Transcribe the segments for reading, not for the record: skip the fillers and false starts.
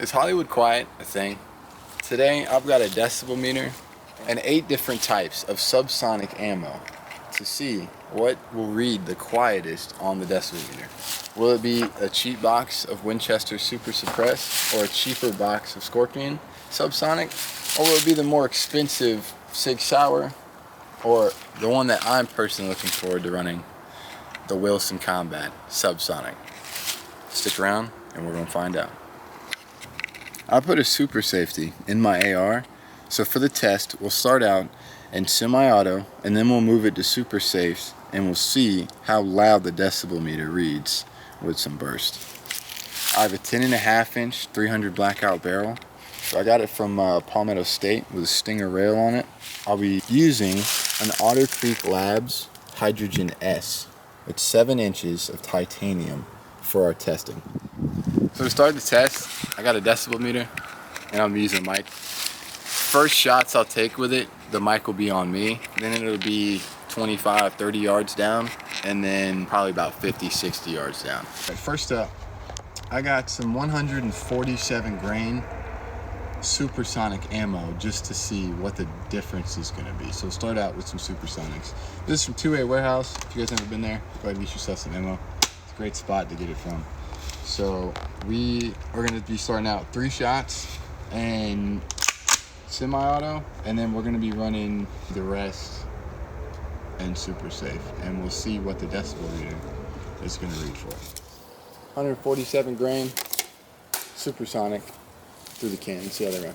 Is Hollywood quiet a thing? Today I've got a decibel meter and 8 different types of subsonic ammo to see what will read the quietest on the decibel meter. Will it be a cheap box of Winchester Super Suppressed or a cheaper box of Scorpion Subsonic? Or will it be the more expensive Sig Sauer or the one that I'm personally looking forward to running, the Wilson Combat Subsonic? Stick around and we're going to find out. I put a super safety in my AR, so for the test we'll start out in semi-auto and then we'll move it to super safes and we'll see how loud the decibel meter reads with some burst. I have a 10.5 inch 300 Blackout barrel. So I got it from Palmetto State with a Stinger rail on it. I'll be using an Otter Creek Labs Hydrogen S. It's 7 inches of titanium for our testing. So to start the test, I got a decibel meter and I'm using a mic. First shots I'll take with it, the mic will be on me. Then it'll be 25, 30 yards down, and then probably about 50, 60 yards down. Right, first up, I got some 147 grain Supersonic ammo just to see what the difference is going to be. So we'll start out with some Supersonics. This is from 2A Warehouse. If you guys never been there, go ahead and get yourself some ammo. It's a great spot to get it from. So we are going to be starting out 3 shots and semi-auto, and then we're going to be running the rest in super safe, and we'll see what the decibel reader is going to read for. 147 grain Supersonic through the can. Let's see how they run.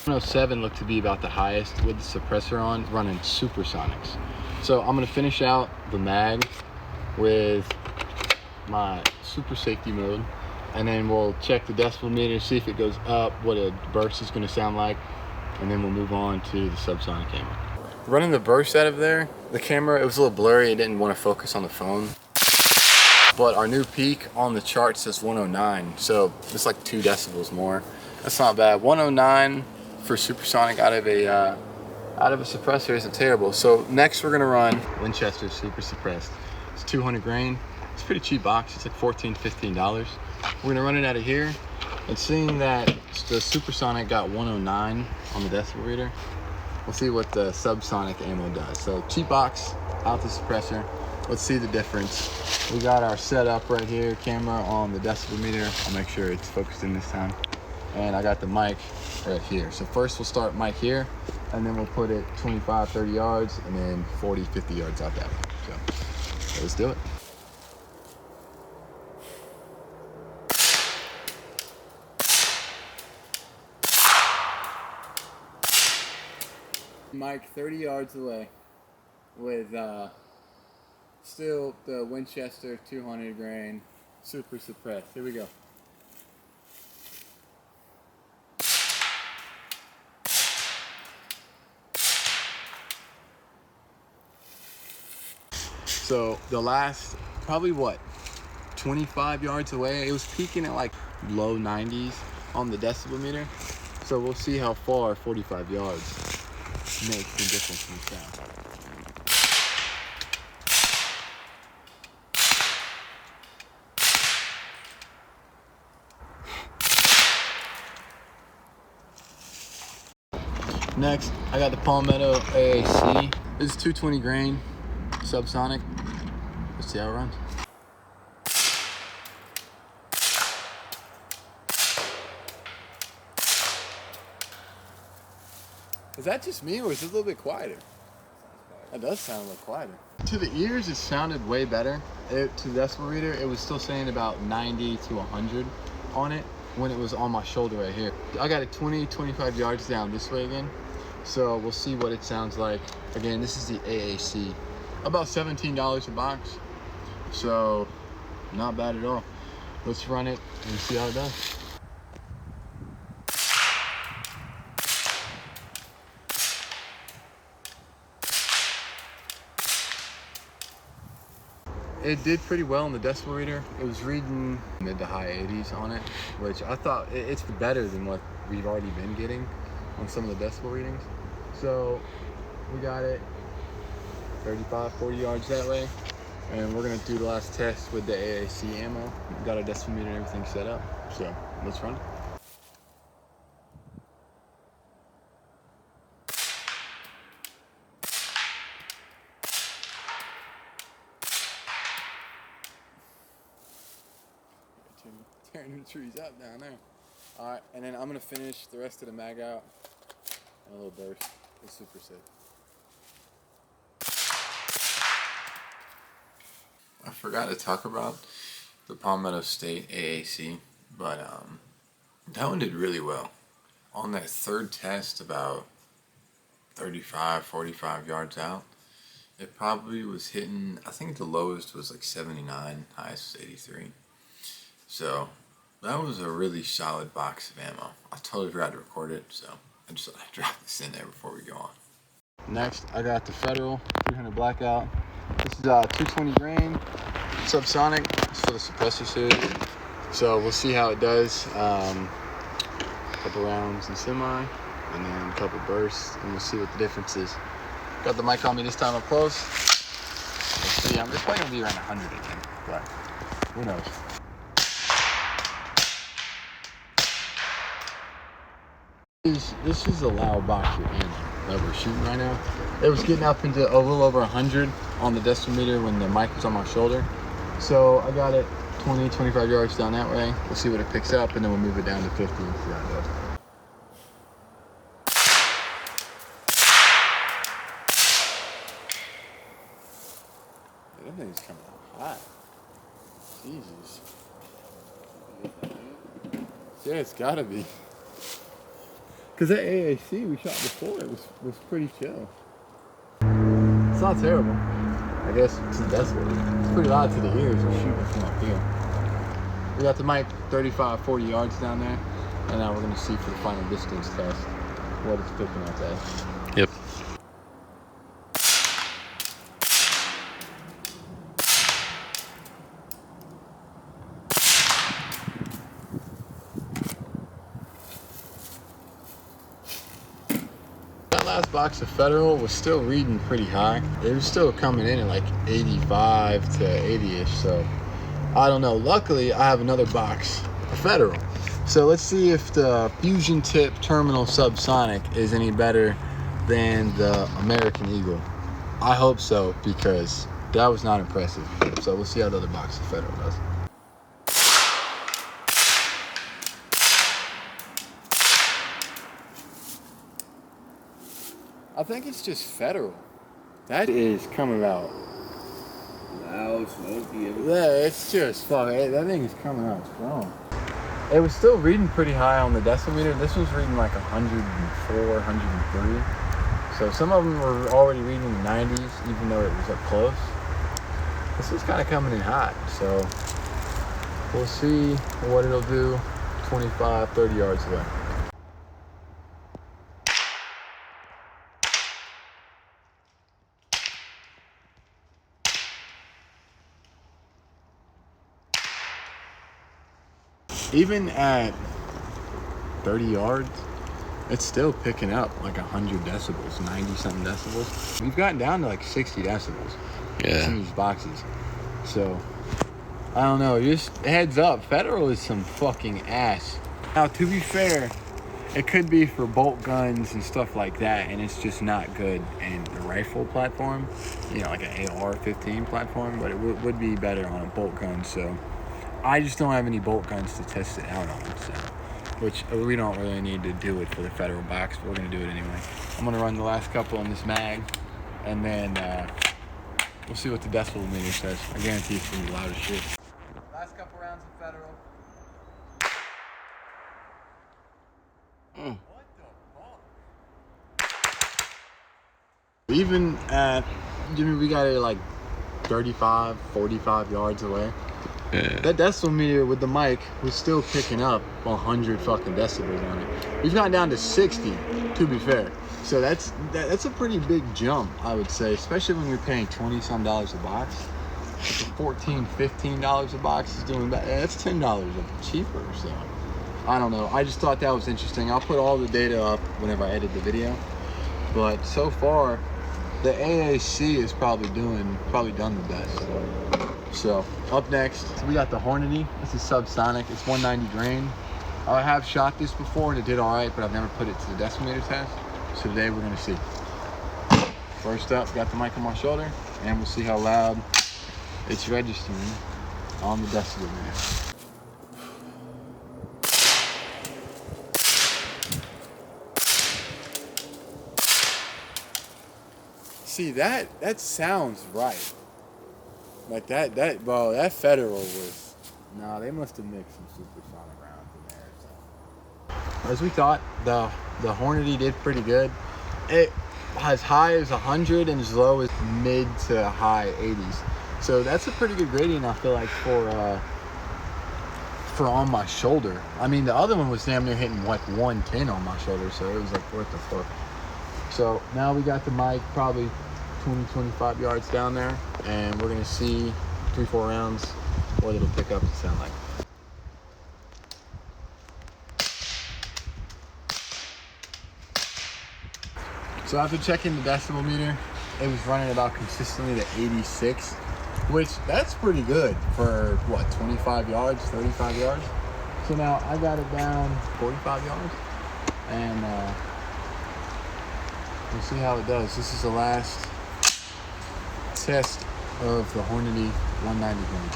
107 looked to be about the highest with the suppressor on, running Supersonics. So I'm going to finish out the mag with my super safety mode, and then we'll check the decibel meter, see if it goes up, what a burst is going to sound like, and then we'll move on to the subsonic ammo. Running the burst out of there, the camera, it was a little blurry, it didn't want to focus on the phone. But our new peak on the chart says 109, so it's like 2 decibels more. That's not bad. 109 for supersonic out of a suppressor isn't terrible. So next we're gonna run Winchester Super Suppressed. It's 200 grain. It's a pretty cheap box. It's like $14, $15. We're gonna run it out of here, and seeing that the supersonic got 109 on the decibel reader, we'll see what the subsonic ammo does. So cheap box, out the suppressor. Let's see the difference. We got our setup right here, camera on the decibel meter. I'll make sure it's focused in this time. And I got the mic right here. So first we'll start mic here, and then we'll put it 25, 30 yards, and then 40, 50 yards out that way. So let's do it. Mic 30 yards away with still the Winchester 200 grain super suppressed. Here we go. So the last, probably what, 25 yards away, it was peaking at like low 90s on the decibel meter. So we'll see how far 45 yards makes the difference in the sound. Next, I got the Palmetto AAC. This is 220 grain subsonic. Let's see how it runs. Is that just me, or is it a little bit quieter? That does sound a little quieter. To the ears, it sounded way better. To the decibel reader, it was still saying about 90 to 100 on it when it was on my shoulder right here. I got it 20, 25 yards down this way again. So we'll see what it sounds like. Again, this is the AAC. About $17 a box. So not bad at all. Let's run it and see how it does. It did pretty well in the decibel reader. It was reading mid to high 80s on it, which I thought it's better than what we've already been getting on some of the decibel readings. So we got it 35, 40 yards that way. and we're gonna do the last test with the AAC ammo. We've got our decimal meter and everything set up, so let's run it. Tearing the trees up down there. All right, and then I'm gonna finish the rest of the mag out and a little burst with Super Sig. I forgot to talk about the Palmetto State AAC, but that one did really well. On that third test, about 35, 45 yards out, it probably was hitting, I think the lowest was like 79, highest was 83. So that was a really solid box of ammo. I totally forgot to record it, so I just thought I'd drop this in there before we go on. Next, I got the Federal 300 Blackout. This is 220 grain Subsonic. It's for the suppressor series. So we'll see how it does. A couple rounds in semi, and then a couple bursts, and we'll see what the difference is. Got the mic on me this time up close. Let's see. It's probably gonna be around 100 again, but who knows? This is a loud box of ammo that we're shooting right now. It was getting up into a little over 100 on the decimeter when the mic was on my shoulder. So I got it 20, 25 yards down that way. We'll see what it picks up, and then we'll move it down to 50 and see how it goes. Yeah, that thing's coming out hot. Jesus. Yeah, it's gotta be. Because that AAC we shot before, it was pretty chill. It's not terrible. I guess it's a decibel. It's pretty loud to the ears when shooting from up here. We got the mic 35, 40 yards down there, and now we're going to see for the final distance test what it's picking up at. Yep. Last box of Federal was still reading pretty high. It was still coming in at like 85 to 80ish, so I don't know. Luckily I have another box of Federal, so let's see if the Fusion Tip Terminal Subsonic is any better than the American Eagle. I hope so, because that was not impressive. So we'll see how the other box of Federal does. I think it's just Federal. That is coming out loud, smoky. Yeah, it's just fucking. That thing is coming out strong. It was still reading pretty high on the decimeter. This was reading like 104, 103. So some of them were already reading in the 90s, even though it was up close. This was kind of coming in hot, so we'll see what it'll do 25, 30 yards away. Even at 30 yards, it's still picking up like 100 decibels, 90 something decibels. We've gotten down to like 60 decibels in some of these boxes. So, I don't know, just heads up, Federal is some fucking ass. Now, to be fair, it could be for bolt guns and stuff like that, and it's just not good in the rifle platform, you know, like an AR-15 platform, but it would be better on a bolt gun, so I just don't have any bolt guns to test it out on, so, which we don't really need to do it for the Federal box, but we're going to do it anyway. I'm going to run the last couple on this mag, and then we'll see what the decibel meter says. I guarantee it's going to be loud as shit. Last couple rounds of Federal. What the fuck? Even at, we got it like 35, 45 yards away. Yeah. That decibel meter with the mic was still picking up 100 fucking decibels on it. We've gone down to 60, to be fair. So that's a pretty big jump, I would say, especially when you're paying $20-some a box. Like $14, $15 a box is doing that. That's $10 cheaper, so I don't know. I just thought that was interesting. I'll put all the data up whenever I edit the video. But so far, the AAC is probably done the best. So up next, we got the Hornady. This is Subsonic. It's 190 grain. I have shot this before and it did all right, but I've never put it to the decimeter test. So today we're gonna see. First up, got the mic on my shoulder, and we'll see how loud it's registering on the decibel meter. See, that sounds right. Like that Federal was, nah, they must have mixed some Supersonic rounds in there. So. As we thought, the Hornady did pretty good. It as high as 100 and as low as mid to high 80s. So that's a pretty good gradient, I feel like, for on my shoulder. I mean, the other one was damn near hitting like 110 on my shoulder, so it was like, what the fuck. So now we got the mic probably 20-25 yards down there, and we're gonna see 3-4 rounds what it'll pick up and sound like. So after checking the decibel meter, it was running about consistently to 86, which that's pretty good for what, 25 yards, 35 yards. So now I got it down 45 yards, and we'll see how it does. This is the last test of the Hornady 190 grain.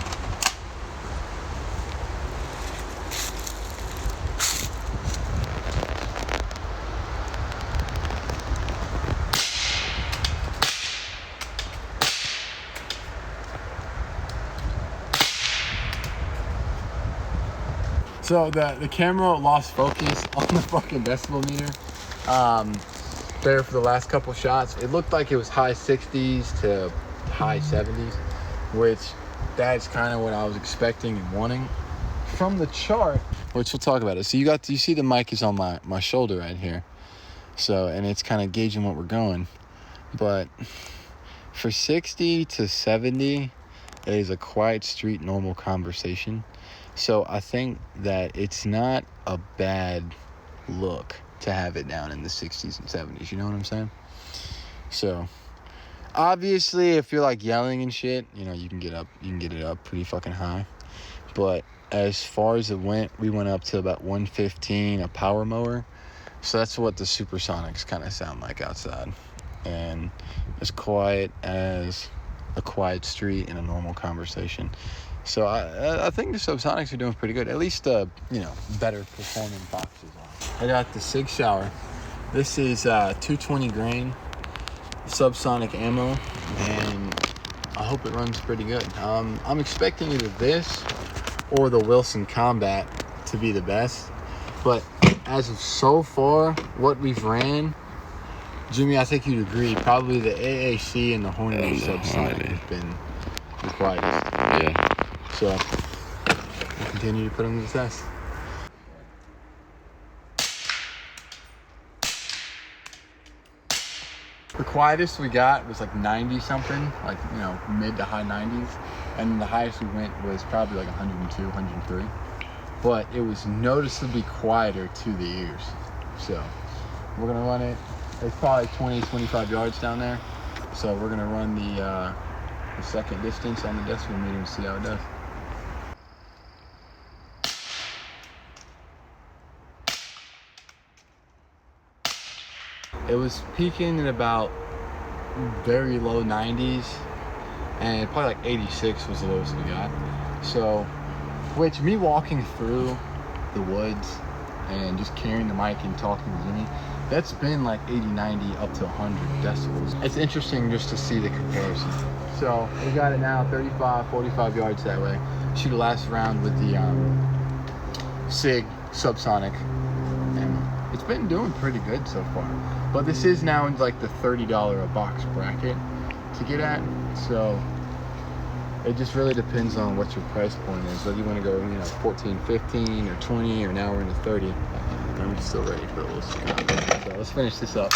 So the camera lost focus on the fucking decibel meter. There for the last couple shots, it looked like it was high 60s to high 70s, which that's kind of what I was expecting and wanting from the chart, which we'll talk about it. So you see the mic is on my shoulder right here. So, and it's kind of gauging what we're going. But for 60 to 70, it is a quiet street, normal conversation. So I think that it's not a bad look to have it down in the 60s and 70s. You know what I'm saying? So obviously, if you're like yelling and shit, you know, you can get it up pretty fucking high. But as far as it went, we went up to about 115, a power mower. So that's what the Supersonics kind of sound like outside. And as quiet as a quiet street in a normal conversation. So I think the Subsonics are doing pretty good. At least, you know, better performing boxes on. I got the Sig Sauer. This is 220 grain Subsonic ammo, and I hope it runs pretty good. I'm expecting either this or the Wilson Combat to be the best. But as of so far, what we've ran, Jimmy, I think you'd agree, probably the AAC and the Hornady Subsonic have been the quietest. Yeah. So we'll continue to put them to the test. The quietest we got was like 90 something, like, you know, mid to high 90s. And the highest we went was probably like 102, 103. But it was noticeably quieter to the ears. So we're gonna run it. It's probably 20-25 yards down there. So we're gonna run the second distance on the decibel meter and see how it does. It was peaking at about very low 90s, and probably like 86 was the lowest we got. So, which me walking through the woods and just carrying the mic and talking to Jimmy, that's been like 80, 90 up to 100 decibels. It's interesting just to see the comparison. So we got it now 35, 45 yards that way. Shoot the last round with the Sig Subsonic ammo. It's been doing pretty good so far. But this is now in like the $30 a box bracket to get at. So it just really depends on what your price point is. Whether you want to go, you know, 14, 15 or 20, or now we're in the 30. I'm still ready for the little cigar. So let's finish this up.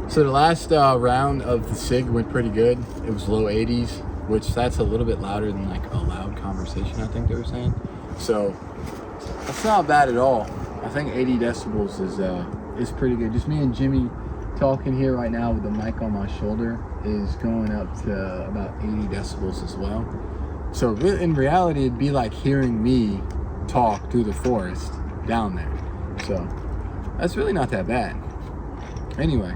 So the last round of the Sig went pretty good. It was low 80s. which that's a little bit louder than like a loud conversation, I think they were saying. So that's not bad at all. I think 80 decibels is pretty good. Just me and Jimmy talking here right now with the mic on my shoulder is going up to about 80 decibels as well. So in reality, it'd be like hearing me talk through the forest down there. So that's really not that bad. Anyway,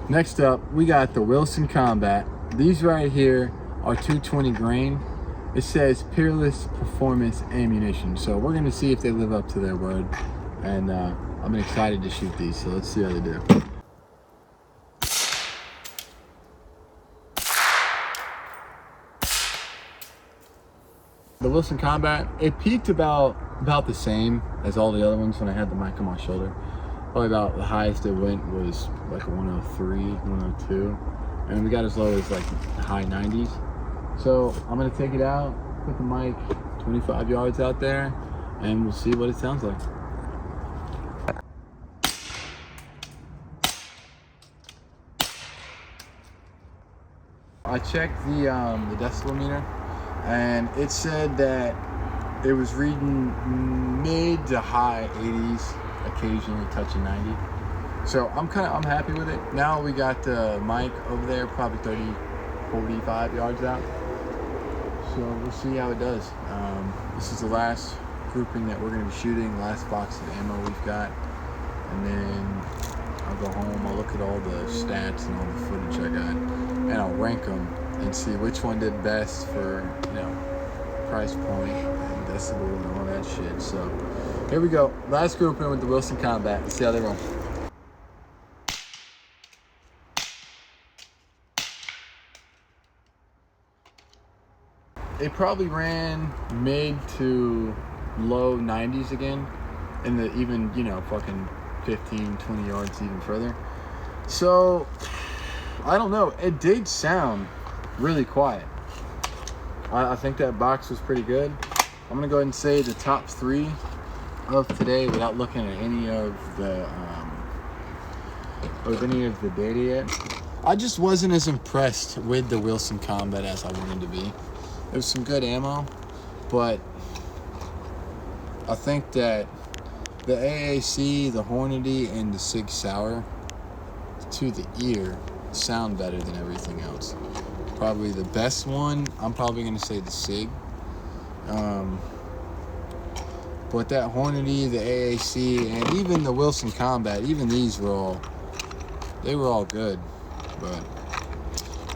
next up, we got the Wilson Combat. These right here are 220 grain. It says Peerless Performance Ammunition. So we're gonna see if they live up to their word. And I'm excited to shoot these, so let's see how they do. The Wilson Combat, it peaked about the same as all the other ones when I had the mic on my shoulder. Probably about the highest it went was like 103, 102. And we got as low as like the high 90s. So I'm gonna take it out, put the mic 25 yards out there, and we'll see what it sounds like. I checked the decibel meter, and it said that it was reading mid to high 80s, occasionally touching 90. So I'm happy with it. Now we got the mic over there, probably 30, 45 yards out. So we'll see how it does. This is the last grouping that we're going to be shooting, last box of ammo we've got, and then I'll go home, I'll look at all the stats and all the footage I got, and I'll rank them and see which one did best for, you know, price point and decibel and all that shit. So here we go, last grouping with the Wilson Combat. Let's see how they roll. It probably ran mid to low 90s again, and the even, you know, fucking 15, 20 yards even further. So I don't know, it did sound really quiet. I think that box was pretty good. I'm gonna go ahead and say the top 3 of today without looking at any of the data yet. I just wasn't as impressed with the Wilson Combat as I wanted to be. It was some good ammo, but I think that the AAC, the Hornady, and the Sig Sauer, to the ear, sound better than everything else. Probably the best one, I'm probably going to say the Sig. But that Hornady, the AAC, and even the Wilson Combat, even these were all good. But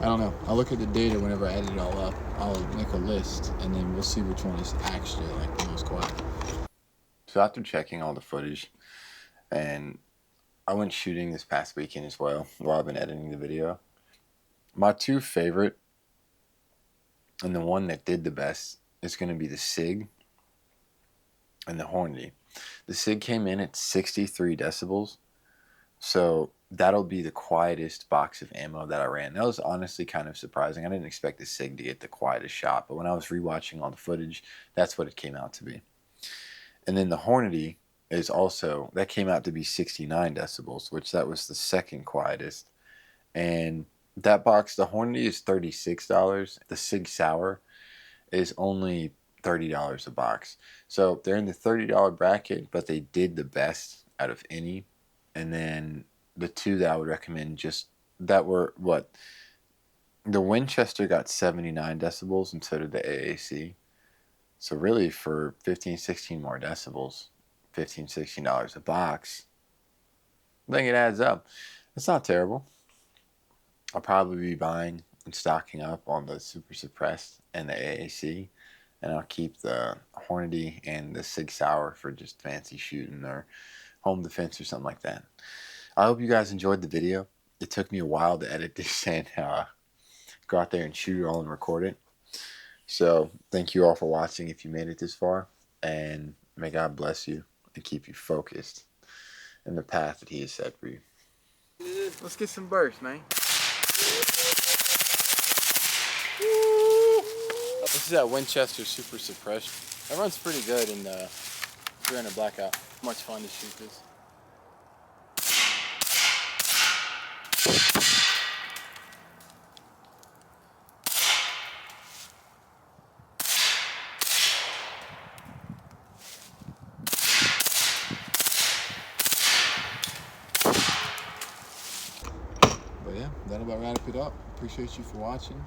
I don't know. I'll look at the data whenever I add it all up. I'll make a list, and then we'll see which one is actually like the most quiet. So after checking all the footage, and I went shooting this past weekend as well while I've been editing the video, my 2 favorite and the one that did the best is going to be the Sig and the Hornady. The Sig came in at 63 decibels, so that'll be the quietest box of ammo that I ran. That was honestly kind of surprising. I didn't expect the Sig to get the quietest shot, but when I was rewatching all the footage, that's what it came out to be. And then the Hornady is also, that came out to be 69 decibels, which that was the second quietest. And that box, the Hornady is $36. The Sig Sauer is only $30 a box. So they're in the $30 bracket, but they did the best out of any. And then the 2 that I would recommend just that were what? The Winchester got 79 decibels and so did the AAC. So really for 15, 16 more decibels, $15, $16 a box, I think it adds up. It's not terrible. I'll probably be buying and stocking up on the Super Suppressed and the AAC. And I'll keep the Hornady and the Sig Sauer for just fancy shooting or home defense or something like that. I hope you guys enjoyed the video. It took me a while to edit this and go out there and shoot it all and record it. So thank you all for watching if you made it this far. And may God bless you and keep you focused in the path that He has set for you. Let's get some bursts, man. This is that Winchester Super Suppressed. That runs pretty good in the during a blackout. Much fun to shoot this. But yeah, that'll about wrap it up. Appreciate you for watching.